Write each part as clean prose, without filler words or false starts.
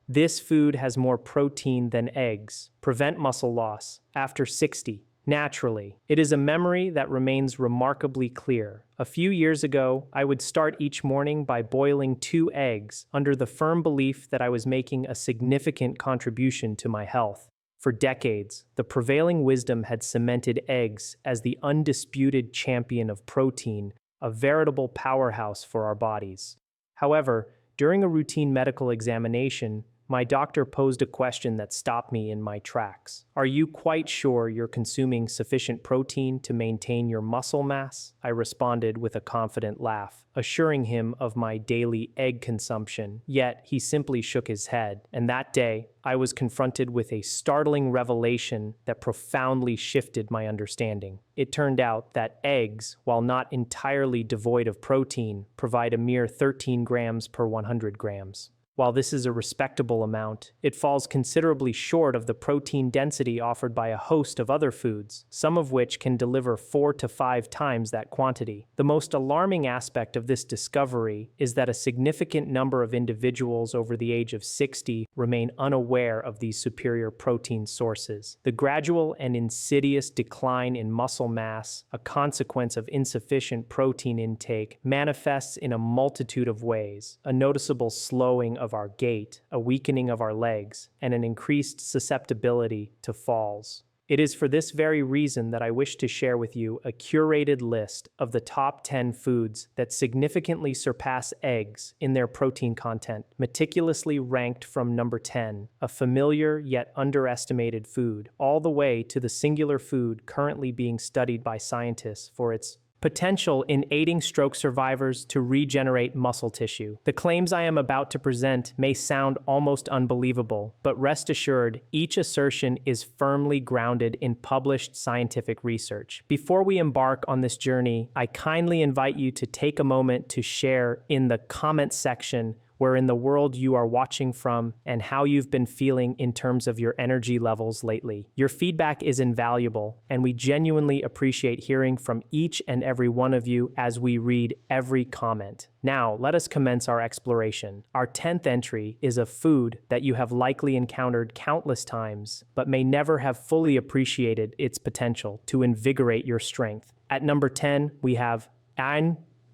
This food has more protein than eggs. Prevent muscle loss after 60. Naturally, it is a memory that remains remarkably clear. A few years ago, I would start each morning by boiling 2 eggs under the firm belief that I was making a significant contribution to my health. For decades, the prevailing wisdom had cemented eggs as the undisputed champion of protein, a veritable powerhouse for our bodies. However, during a routine medical examination, my doctor posed a question that stopped me in my tracks. Are you quite sure you're consuming sufficient protein to maintain your muscle mass? I responded with a confident laugh, assuring him of my daily egg consumption. Yet, he simply shook his head, and that day, I was confronted with a startling revelation that profoundly shifted my understanding. It turned out that eggs, while not entirely devoid of protein, provide a mere 13 grams per 100 grams. While this is a respectable amount, it falls considerably short of the protein density offered by a host of other foods, some of which can deliver 4 to 5 times that quantity. The most alarming aspect of this discovery is that a significant number of individuals over the age of 60 remain unaware of these superior protein sources. The gradual and insidious decline in muscle mass, a consequence of insufficient protein intake, manifests in a multitude of ways: a noticeable slowing of our gait, a weakening of our legs, and an increased susceptibility to falls. It is for this very reason that I wish to share with you a curated list of the top 10 foods that significantly surpass eggs in their protein content, meticulously ranked from number 10, a familiar yet underestimated food, all the way to the singular food currently being studied by scientists for its potential in aiding stroke survivors to regenerate muscle tissue. The claims I am about to present may sound almost unbelievable, but rest assured, each assertion is firmly grounded in published scientific research. Before we embark on this journey, I kindly invite you to take a moment to share in the comment section where in the world you are watching from and how you've been feeling in terms of your energy levels lately. Your feedback is invaluable, and we genuinely appreciate hearing from each and every one of you as we read every comment. Now, let us commence our exploration. Our 10th entry is a food that you have likely encountered countless times, but may never have fully appreciated its potential to invigorate your strength. At number 10, we have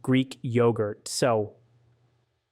Greek yogurt.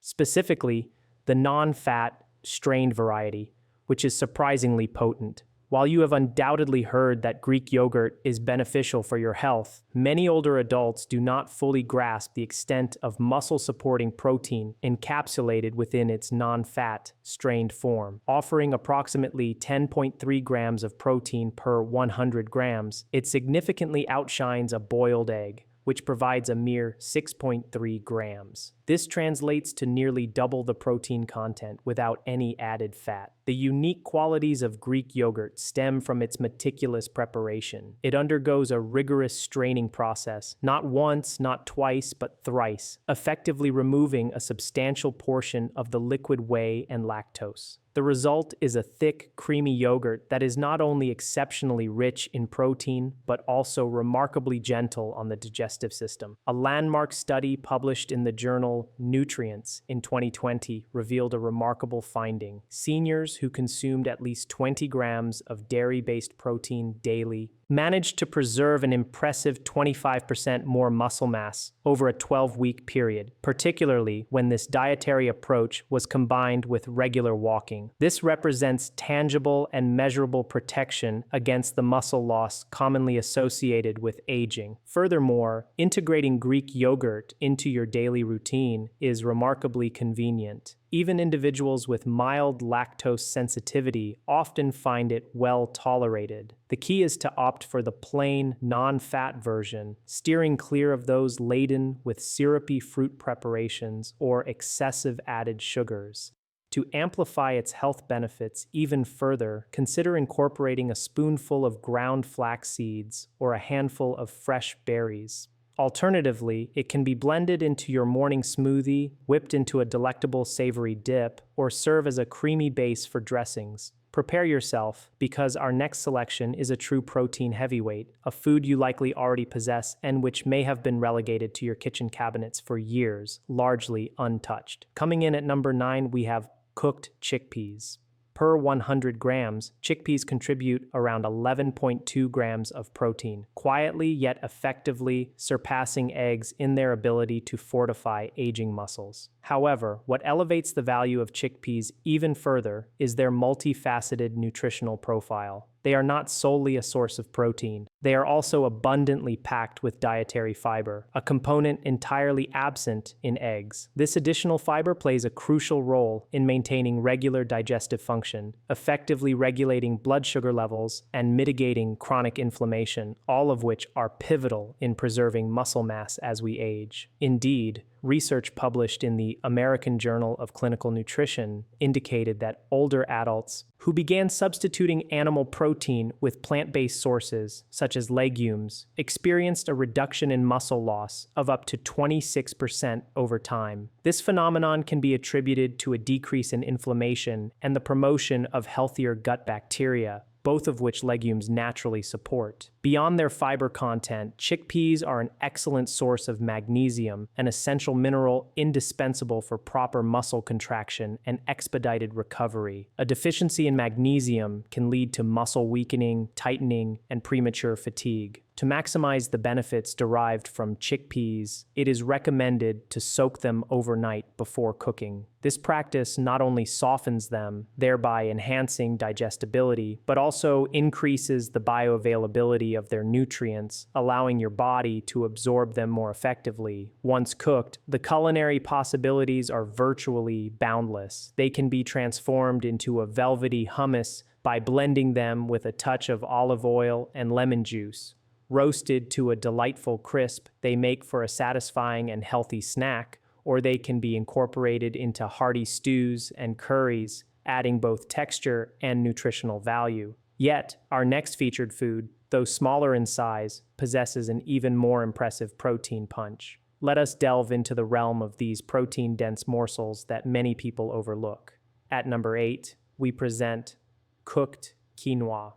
Specifically, the non-fat, strained variety, which is surprisingly potent. While you have undoubtedly heard that Greek yogurt is beneficial for your health, many older adults do not fully grasp the extent of muscle-supporting protein encapsulated within its non-fat, strained form. Offering approximately 10.3 grams of protein per 100 grams, it significantly outshines a boiled egg, which provides a mere 6.3 grams. This translates to nearly double the protein content without any added fat. The unique qualities of Greek yogurt stem from its meticulous preparation. It undergoes a rigorous straining process, not once, not twice, but thrice, effectively removing a substantial portion of the liquid whey and lactose. The result is a thick, creamy yogurt that is not only exceptionally rich in protein, but also remarkably gentle on the digestive system. A landmark study published in the journal Nutrients in 2020 revealed a remarkable finding. Seniors who consumed at least 20 grams of dairy-based protein daily managed to preserve an impressive 25% more muscle mass over a 12-week period, particularly when this dietary approach was combined with regular walking. This represents tangible and measurable protection against the muscle loss commonly associated with aging. Furthermore, integrating Greek yogurt into your daily routine is remarkably convenient. Even individuals with mild lactose sensitivity often find it well tolerated. The key is to opt for the plain, non-fat version, steering clear of those laden with syrupy fruit preparations or excessive added sugars. To amplify its health benefits even further, consider incorporating a spoonful of ground flax seeds or a handful of fresh berries. Alternatively, it can be blended into your morning smoothie, whipped into a delectable savory dip, or serve as a creamy base for dressings. Prepare yourself, because our next selection is a true protein heavyweight, a food you likely already possess and which may have been relegated to your kitchen cabinets for years, largely untouched. Coming in at number 9, we have cooked chickpeas. Per 100 grams, chickpeas contribute around 11.2 grams of protein, quietly yet effectively surpassing eggs in their ability to fortify aging muscles. However, what elevates the value of chickpeas even further is their multifaceted nutritional profile. They are not solely a source of protein. They are also abundantly packed with dietary fiber, a component entirely absent in eggs. This additional fiber plays a crucial role in maintaining regular digestive function, effectively regulating blood sugar levels, and mitigating chronic inflammation, all of which are pivotal in preserving muscle mass as we age. Indeed, research published in the American Journal of Clinical Nutrition indicated that older adults who began substituting animal protein with plant-based sources, such as legumes, experienced a reduction in muscle loss of up to 26% over time. This phenomenon can be attributed to a decrease in inflammation and the promotion of healthier gut bacteria, both of which legumes naturally support. Beyond their fiber content, chickpeas are an excellent source of magnesium, an essential mineral indispensable for proper muscle contraction and expedited recovery. A deficiency in magnesium can lead to muscle weakening, tightening, and premature fatigue. To maximize the benefits derived from chickpeas, it is recommended to soak them overnight before cooking. This practice not only softens them, thereby enhancing digestibility, but also increases the bioavailability of their nutrients, allowing your body to absorb them more effectively. Once cooked, the culinary possibilities are virtually boundless. They can be transformed into a velvety hummus by blending them with a touch of olive oil and lemon juice. Roasted to a delightful crisp, they make for a satisfying and healthy snack, or they can be incorporated into hearty stews and curries, adding both texture and nutritional value. Yet, our next featured food, though smaller in size, possesses an even more impressive protein punch. Let us delve into the realm of these protein-dense morsels that many people overlook. At number 8, we present cooked quinoa.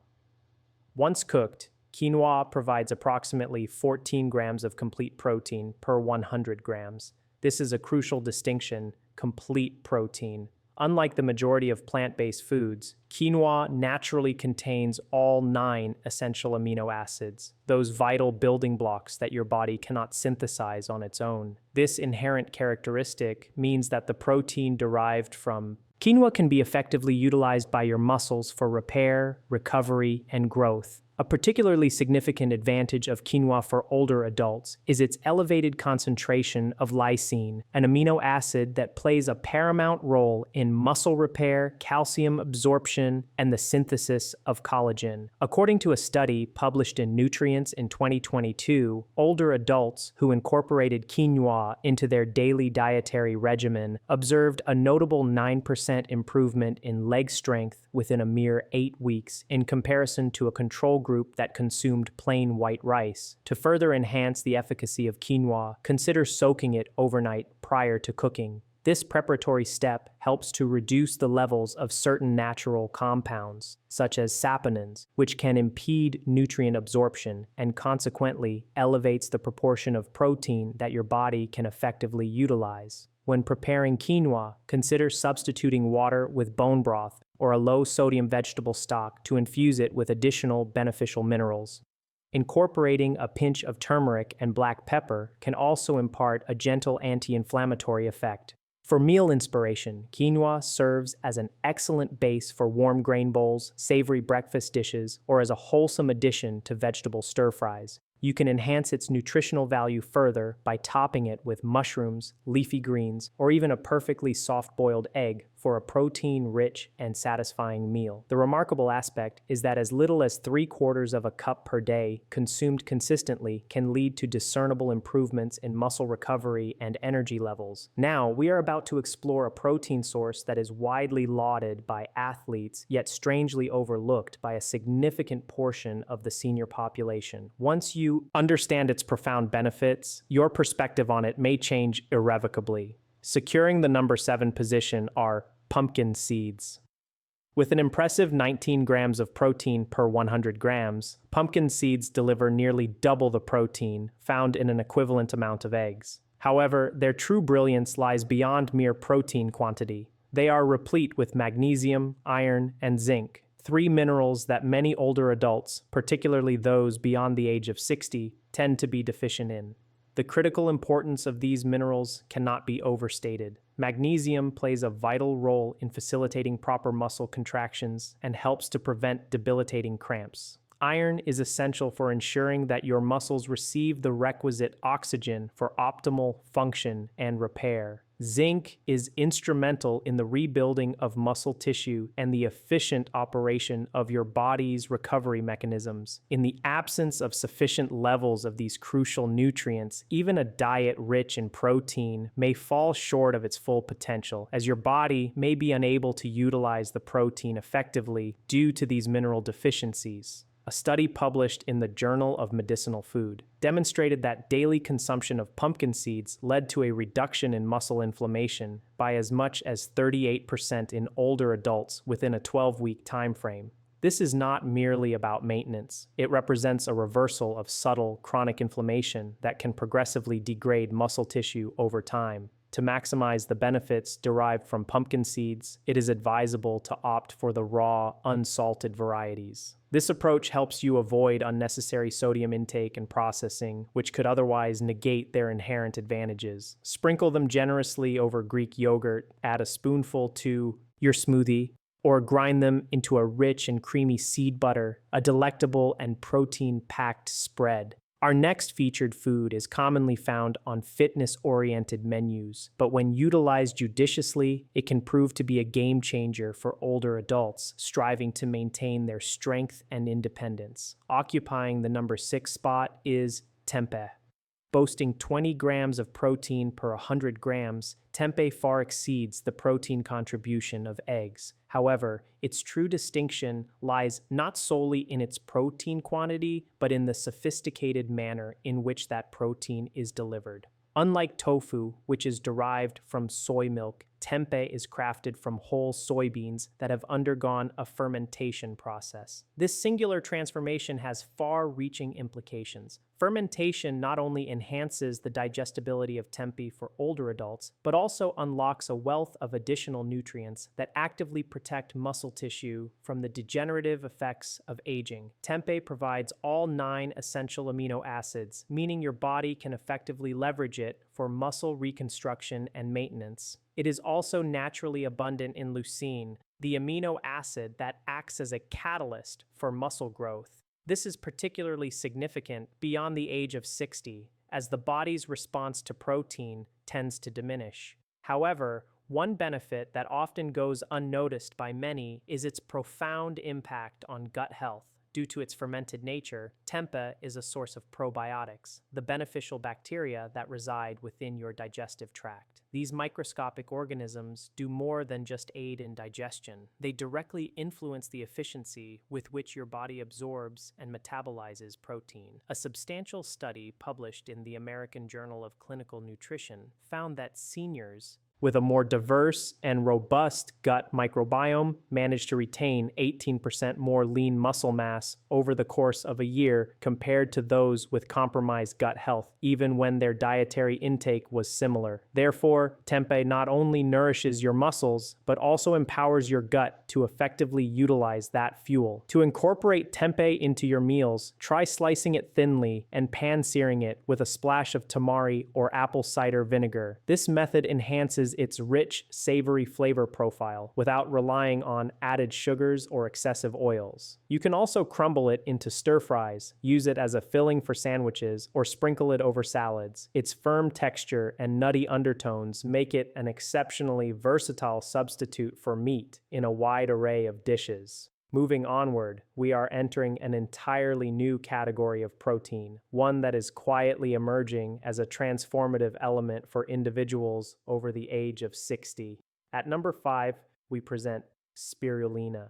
Once cooked, quinoa provides approximately 14 grams of complete protein per 100 grams. This is a crucial distinction: complete protein. Unlike the majority of plant-based foods, quinoa naturally contains all 9 essential amino acids, those vital building blocks that your body cannot synthesize on its own. This inherent characteristic means that the protein derived from quinoa can be effectively utilized by your muscles for repair, recovery, and growth. A particularly significant advantage of quinoa for older adults is its elevated concentration of lysine, an amino acid that plays a paramount role in muscle repair, calcium absorption, and the synthesis of collagen. According to a study published in Nutrients in 2022, older adults who incorporated quinoa into their daily dietary regimen observed a notable 9% improvement in leg strength within a mere 8 weeks in comparison to a control group that consumed plain white rice. To further enhance the efficacy of quinoa, consider soaking it overnight prior to cooking. This preparatory step helps to reduce the levels of certain natural compounds, such as saponins, which can impede nutrient absorption and consequently elevates the proportion of protein that your body can effectively utilize. When preparing quinoa, consider substituting water with bone broth or a low-sodium vegetable stock to infuse it with additional beneficial minerals. Incorporating a pinch of turmeric and black pepper can also impart a gentle anti-inflammatory effect. For meal inspiration, quinoa serves as an excellent base for warm grain bowls, savory breakfast dishes, or as a wholesome addition to vegetable stir-fries. You can enhance its nutritional value further by topping it with mushrooms, leafy greens, or even a perfectly soft-boiled egg for a protein-rich and satisfying meal. The remarkable aspect is that as little as 3/4 of a cup per day, consumed consistently, can lead to discernible improvements in muscle recovery and energy levels. Now, we are about to explore a protein source that is widely lauded by athletes, yet strangely overlooked by a significant portion of the senior population. Once you understand its profound benefits, your perspective on it may change irrevocably. Securing the number 7 position are pumpkin seeds. With an impressive 19 grams of protein per 100 grams, pumpkin seeds deliver nearly double the protein found in an equivalent amount of eggs. However, their true brilliance lies beyond mere protein quantity. They are replete with magnesium, iron, and zinc, three minerals that many older adults, particularly those beyond the age of 60, tend to be deficient in. The critical importance of these minerals cannot be overstated. Magnesium plays a vital role in facilitating proper muscle contractions and helps to prevent debilitating cramps. Iron is essential for ensuring that your muscles receive the requisite oxygen for optimal function and repair. Zinc is instrumental in the rebuilding of muscle tissue and the efficient operation of your body's recovery mechanisms. In the absence of sufficient levels of these crucial nutrients, even a diet rich in protein may fall short of its full potential, as your body may be unable to utilize the protein effectively due to these mineral deficiencies. A study published in the Journal of Medicinal Food demonstrated that daily consumption of pumpkin seeds led to a reduction in muscle inflammation by as much as 38% in older adults within a 12-week time frame. This is not merely about maintenance. It represents a reversal of subtle chronic inflammation that can progressively degrade muscle tissue over time. To maximize the benefits derived from pumpkin seeds, it is advisable to opt for the raw, unsalted varieties. This approach helps you avoid unnecessary sodium intake and processing, which could otherwise negate their inherent advantages. Sprinkle them generously over Greek yogurt, add a spoonful to your smoothie, or grind them into a rich and creamy seed butter, a delectable and protein-packed spread. Our next featured food is commonly found on fitness-oriented menus, but when utilized judiciously, it can prove to be a game changer for older adults striving to maintain their strength and independence. Occupying the number 6 spot is tempeh. Boasting 20 grams of protein per 100 grams, tempeh far exceeds the protein contribution of eggs. However, its true distinction lies not solely in its protein quantity, but in the sophisticated manner in which that protein is delivered. Unlike tofu, which is derived from soy milk, tempeh is crafted from whole soybeans that have undergone a fermentation process. This singular transformation has far-reaching implications. Fermentation not only enhances the digestibility of tempeh for older adults, but also unlocks a wealth of additional nutrients that actively protect muscle tissue from the degenerative effects of aging. Tempeh provides all 9 essential amino acids, meaning your body can effectively leverage it for muscle reconstruction and maintenance. It is also naturally abundant in leucine, the amino acid that acts as a catalyst for muscle growth. This is particularly significant beyond the age of 60, as the body's response to protein tends to diminish. However, one benefit that often goes unnoticed by many is its profound impact on gut health. Due to its fermented nature, tempeh is a source of probiotics, the beneficial bacteria that reside within your digestive tract. These microscopic organisms do more than just aid in digestion. They directly influence the efficiency with which your body absorbs and metabolizes protein. A substantial study published in the American Journal of Clinical Nutrition found that seniors with a more diverse and robust gut microbiome managed to retain 18% more lean muscle mass over the course of a year compared to those with compromised gut health, even when their dietary intake was similar. Therefore, tempeh not only nourishes your muscles, but also empowers your gut to effectively utilize that fuel. To incorporate tempeh into your meals, try slicing it thinly and pan-searing it with a splash of tamari or apple cider vinegar. This method enhances its rich, savory flavor profile without relying on added sugars or excessive oils. You can also crumble it into stir fries, use it as a filling for sandwiches, or sprinkle it over salads. Its firm texture and nutty undertones make it an exceptionally versatile substitute for meat in a wide array of dishes. Moving onward, we are entering an entirely new category of protein, one that is quietly emerging as a transformative element for individuals over the age of 60. At number 5, we present spirulina.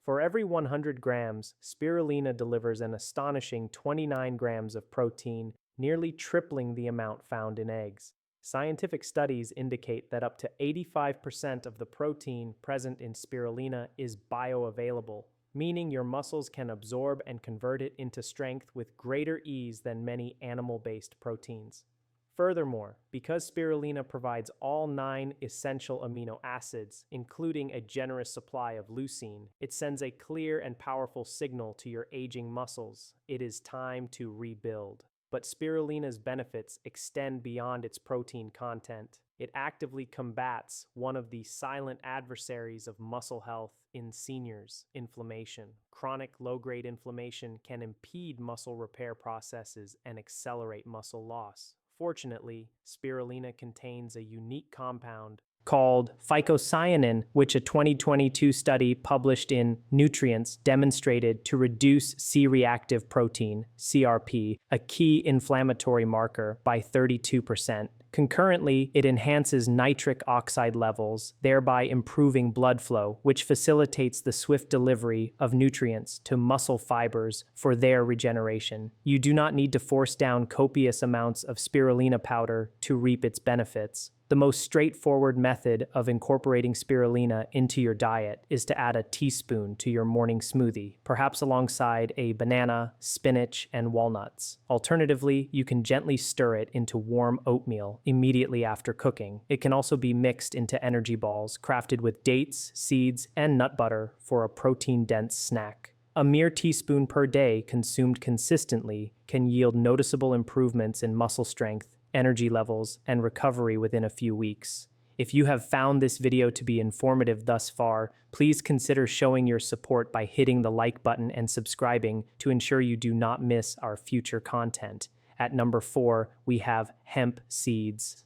For every 100 grams, spirulina delivers an astonishing 29 grams of protein, nearly tripling the amount found in eggs. Scientific studies indicate that up to 85% of the protein present in spirulina is bioavailable, meaning your muscles can absorb and convert it into strength with greater ease than many animal-based proteins. Furthermore, because spirulina provides all 9 essential amino acids, including a generous supply of leucine, it sends a clear and powerful signal to your aging muscles. It is time to rebuild. But spirulina's benefits extend beyond its protein content. It actively combats one of the silent adversaries of muscle health in seniors: inflammation. Chronic low-grade inflammation can impede muscle repair processes and accelerate muscle loss. Fortunately, spirulina contains a unique compound called phycocyanin, which a 2022 study published in Nutrients demonstrated to reduce C-reactive protein, CRP, a key inflammatory marker, by 32%. Concurrently, it enhances nitric oxide levels, thereby improving blood flow, which facilitates the swift delivery of nutrients to muscle fibers for their regeneration. You do not need to force down copious amounts of spirulina powder to reap its benefits. The most straightforward method of incorporating spirulina into your diet is to add a teaspoon to your morning smoothie, perhaps alongside a banana, spinach, and walnuts. Alternatively, you can gently stir it into warm oatmeal immediately after cooking. It can also be mixed into energy balls, crafted with dates, seeds, and nut butter for a protein-dense snack. A mere teaspoon per day consumed consistently can yield noticeable improvements in muscle strength, energy levels, and recovery within a few weeks. If you have found this video to be informative thus far, please consider showing your support by hitting the like button and subscribing to ensure you do not miss our future content. At number 4, we have hemp seeds.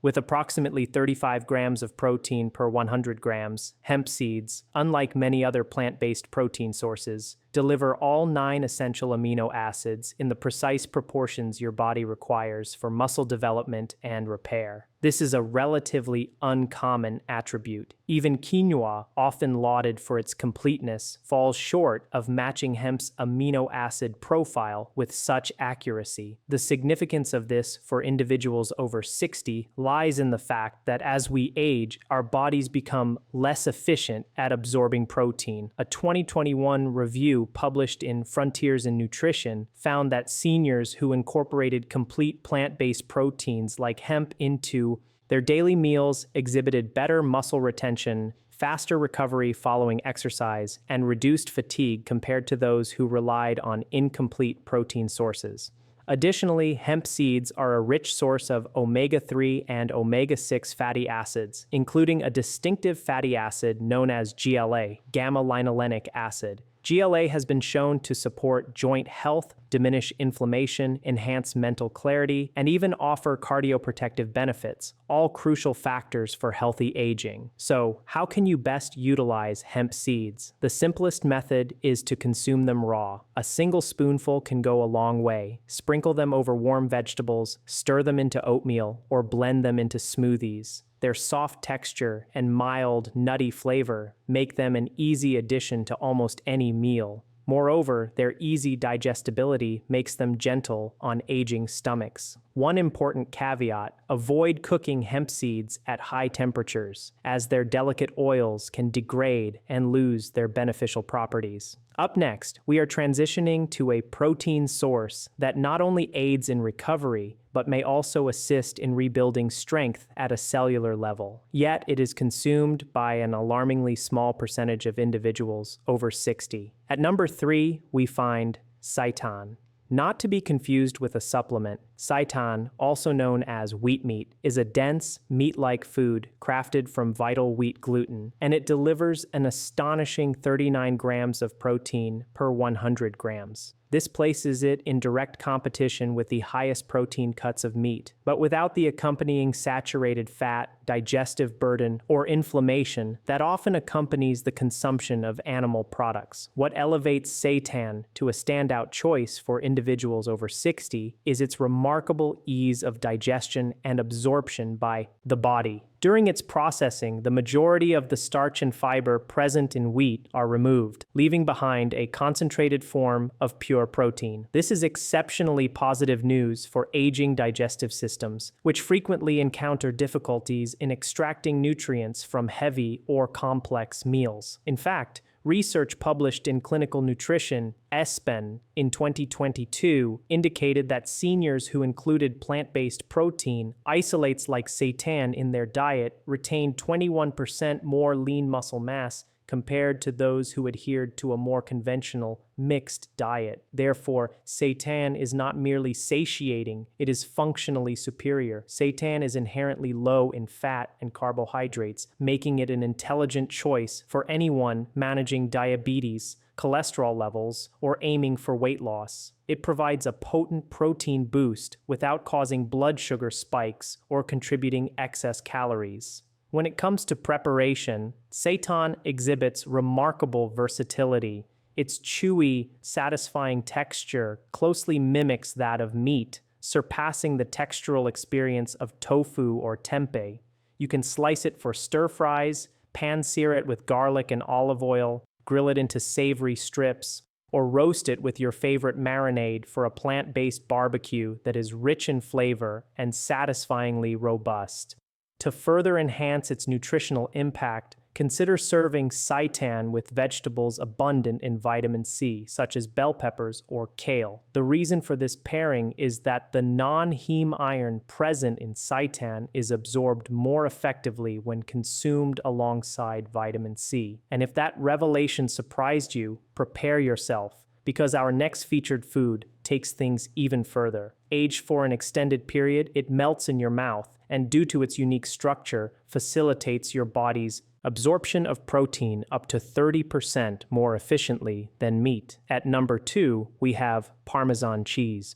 With approximately 35 grams of protein per 100 grams, hemp seeds, unlike many other plant-based protein sources, deliver all 9 essential amino acids in the precise proportions your body requires for muscle development and repair. This is a relatively uncommon attribute. Even quinoa, often lauded for its completeness, falls short of matching hemp's amino acid profile with such accuracy. The significance of this for individuals over 60 lies in the fact that as we age, our bodies become less efficient at absorbing protein. A 2021 review published in Frontiers in Nutrition found that seniors who incorporated complete plant-based proteins like hemp into their daily meals exhibited better muscle retention, faster recovery following exercise, and reduced fatigue compared to those who relied on incomplete protein sources. Additionally, hemp seeds are a rich source of omega-3 and omega-6 fatty acids, including a distinctive fatty acid known as GLA, gamma-linolenic acid. GLA has been shown to support joint health, diminish inflammation, enhance mental clarity, and even offer cardioprotective benefits, all crucial factors for healthy aging. So, how can you best utilize hemp seeds? The simplest method is to consume them raw. A single spoonful can go a long way. Sprinkle them over warm vegetables, stir them into oatmeal, or blend them into smoothies. Their soft texture and mild, nutty flavor make them an easy addition to almost any meal. Moreover, their easy digestibility makes them gentle on aging stomachs. One important caveat: avoid cooking hemp seeds at high temperatures, as their delicate oils can degrade and lose their beneficial properties. Up next, we are transitioning to a protein source that not only aids in recovery, but may also assist in rebuilding strength at a cellular level. Yet it is consumed by an alarmingly small percentage of individuals over 60. At number 3, we find seitan. Not to be confused with a supplement, seitan, also known as wheat meat, is a dense, meat-like food crafted from vital wheat gluten, and it delivers an astonishing 39 grams of protein per 100 grams. This places it in direct competition with the highest protein cuts of meat, but without the accompanying saturated fat, digestive burden, or inflammation that often accompanies the consumption of animal products. What elevates seitan to a standout choice for individuals over 60 is its remarkable ease of digestion and absorption by the body. During its processing, the majority of the starch and fiber present in wheat are removed, leaving behind a concentrated form of pure protein. This is exceptionally positive news for aging digestive systems, which frequently encounter difficulties in extracting nutrients from heavy or complex meals. In fact, research published in Clinical Nutrition, ESPEN, in 2022 indicated that seniors who included plant-based protein, isolates like seitan in their diet, retained 21% more lean muscle mass compared to those who adhered to a more conventional mixed diet. Therefore, seitan is not merely satiating, it is functionally superior. Seitan is inherently low in fat and carbohydrates, making it an intelligent choice for anyone managing diabetes, cholesterol levels, or aiming for weight loss. It provides a potent protein boost without causing blood sugar spikes or contributing excess calories. When it comes to preparation, seitan exhibits remarkable versatility. Its chewy, satisfying texture closely mimics that of meat, surpassing the textural experience of tofu or tempeh. You can slice it for stir-fries, pan-sear it with garlic and olive oil, grill it into savory strips, or roast it with your favorite marinade for a plant-based barbecue that is rich in flavor and satisfyingly robust. To further enhance its nutritional impact, consider serving seitan with vegetables abundant in vitamin C, such as bell peppers or kale. The reason for this pairing is that the non-heme iron present in seitan is absorbed more effectively when consumed alongside vitamin C. And if that revelation surprised you, prepare yourself, because our next featured food takes things even further. Aged for an extended period, it melts in your mouth, and due to its unique structure, facilitates your body's absorption of protein up to 30% more efficiently than meat. At number 2, we have Parmesan cheese.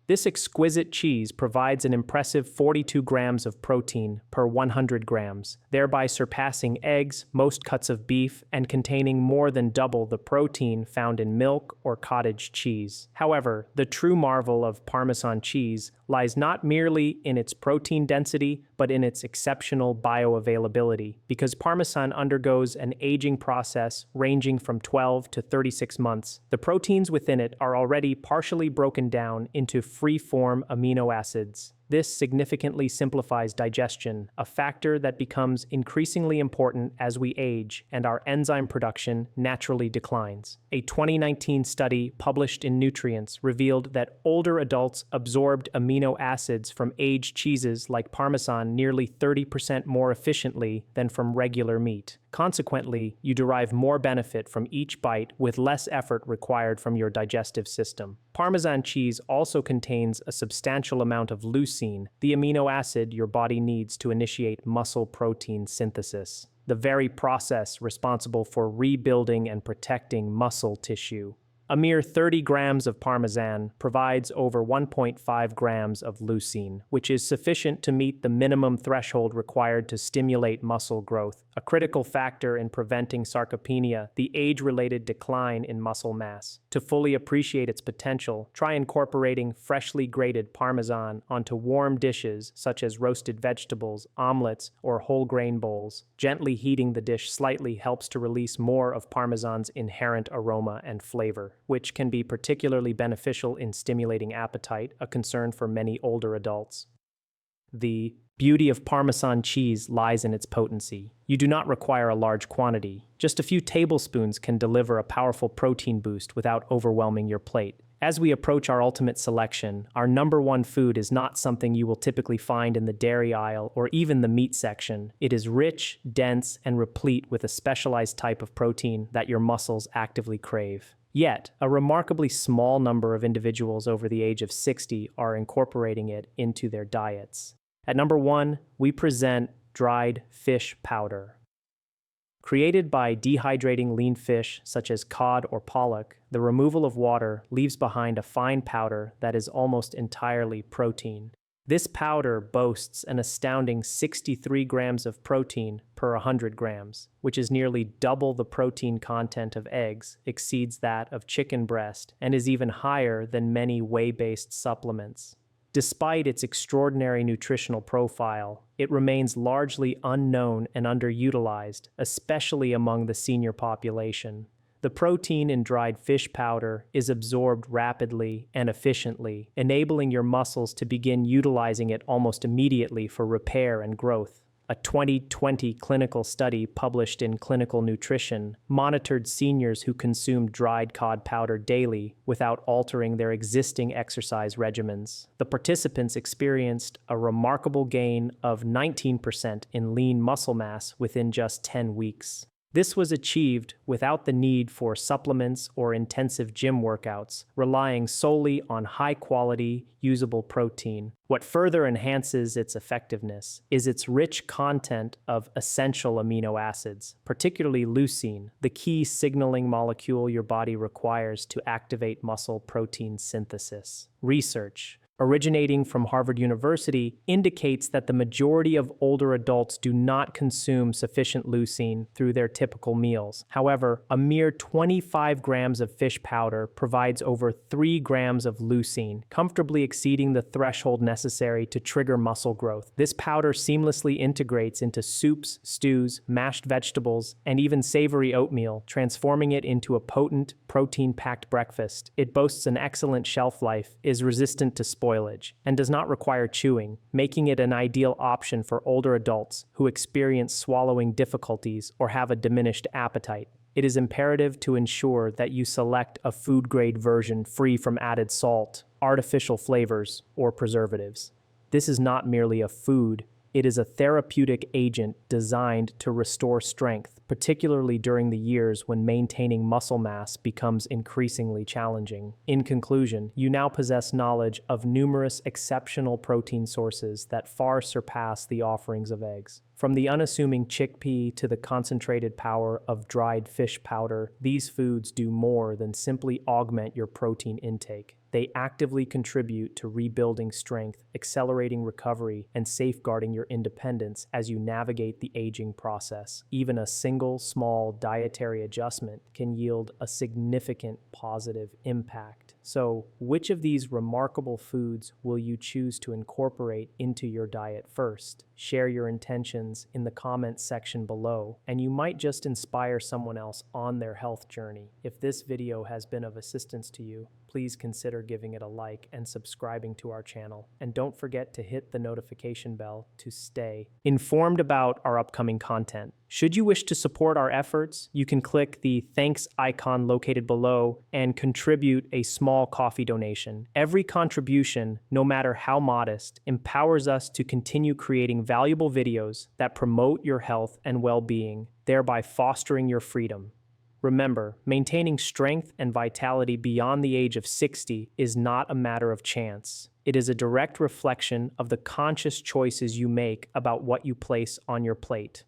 This exquisite cheese provides an impressive 42 grams of protein per 100 grams, thereby surpassing eggs, most cuts of beef, and containing more than double the protein found in milk or cottage cheese. However, the true marvel of Parmesan cheese lies not merely in its protein density, but in its exceptional bioavailability. Because Parmesan undergoes an aging process ranging from 12 to 36 months, the proteins within it are already partially broken down into free-form amino acids. This significantly simplifies digestion, a factor that becomes increasingly important as we age and our enzyme production naturally declines. A 2019 study published in Nutrients revealed that older adults absorbed amino acids from aged cheeses like Parmesan nearly 30% more efficiently than from regular meat. Consequently, you derive more benefit from each bite with less effort required from your digestive system. Parmesan cheese also contains a substantial amount of leucine, the amino acid your body needs to initiate muscle protein synthesis, the very process responsible for rebuilding and protecting muscle tissue. A mere 30 grams of Parmesan provides over 1.5 grams of leucine, which is sufficient to meet the minimum threshold required to stimulate muscle growth, a critical factor in preventing sarcopenia, the age-related decline in muscle mass. To fully appreciate its potential, try incorporating freshly grated Parmesan onto warm dishes such as roasted vegetables, omelets, or whole grain bowls. Gently heating the dish slightly helps to release more of Parmesan's inherent aroma and flavor, which can be particularly beneficial in stimulating appetite, a concern for many older adults. The beauty of Parmesan cheese lies in its potency. You do not require a large quantity. Just a few tablespoons can deliver a powerful protein boost without overwhelming your plate. As we approach our ultimate selection, our number one food is not something you will typically find in the dairy aisle or even the meat section. It is rich, dense, and replete with a specialized type of protein that your muscles actively crave. Yet, a remarkably small number of individuals over the age of 60 are incorporating it into their diets. At number 1, we present dried fish powder. Created by dehydrating lean fish such as cod or pollock, the removal of water leaves behind a fine powder that is almost entirely protein. This powder boasts an astounding 63 grams of protein per 100 grams, which is nearly double the protein content of eggs, exceeds that of chicken breast, and is even higher than many whey-based supplements. Despite its extraordinary nutritional profile, it remains largely unknown and underutilized, especially among the senior population. The protein in dried fish powder is absorbed rapidly and efficiently, enabling your muscles to begin utilizing it almost immediately for repair and growth. A 2020 clinical study published in Clinical Nutrition monitored seniors who consumed dried cod powder daily without altering their existing exercise regimens. The participants experienced a remarkable gain of 19% in lean muscle mass within just 10 weeks. This was achieved without the need for supplements or intensive gym workouts, relying solely on high-quality, usable protein. What further enhances its effectiveness is its rich content of essential amino acids, particularly leucine, the key signaling molecule your body requires to activate muscle protein synthesis. Research originating from Harvard University, indicates that the majority of older adults do not consume sufficient leucine through their typical meals. However, a mere 25 grams of fish powder provides over 3 grams of leucine, comfortably exceeding the threshold necessary to trigger muscle growth. This powder seamlessly integrates into soups, stews, mashed vegetables, and even savory oatmeal, transforming it into a potent, protein-packed breakfast. It boasts an excellent shelf life, is resistant to spoilage, and does not require chewing, making it an ideal option for older adults who experience swallowing difficulties or have a diminished appetite. It is imperative to ensure that you select a food-grade version free from added salt, artificial flavors, or preservatives. This is not merely a food, it is a therapeutic agent designed to restore strength, particularly during the years when maintaining muscle mass becomes increasingly challenging. In conclusion, you now possess knowledge of numerous exceptional protein sources that far surpass the offerings of eggs. From the unassuming chickpea to the concentrated power of dried fish powder, these foods do more than simply augment your protein intake. They actively contribute to rebuilding strength, accelerating recovery, and safeguarding your independence as you navigate the aging process. Even a single small dietary adjustment can yield a significant positive impact. So, which of these remarkable foods will you choose to incorporate into your diet first? Share your intentions in the comments section below, and you might just inspire someone else on their health journey. If this video has been of assistance to you, please consider giving it a like and subscribing to our channel. And don't forget to hit the notification bell to stay informed about our upcoming content. Should you wish to support our efforts, you can click the thanks icon located below and contribute a small coffee donation. Every contribution, no matter how modest, empowers us to continue creating valuable videos that promote your health and well-being, thereby fostering your freedom. Remember, maintaining strength and vitality beyond the age of 60 is not a matter of chance. It is a direct reflection of the conscious choices you make about what you place on your plate.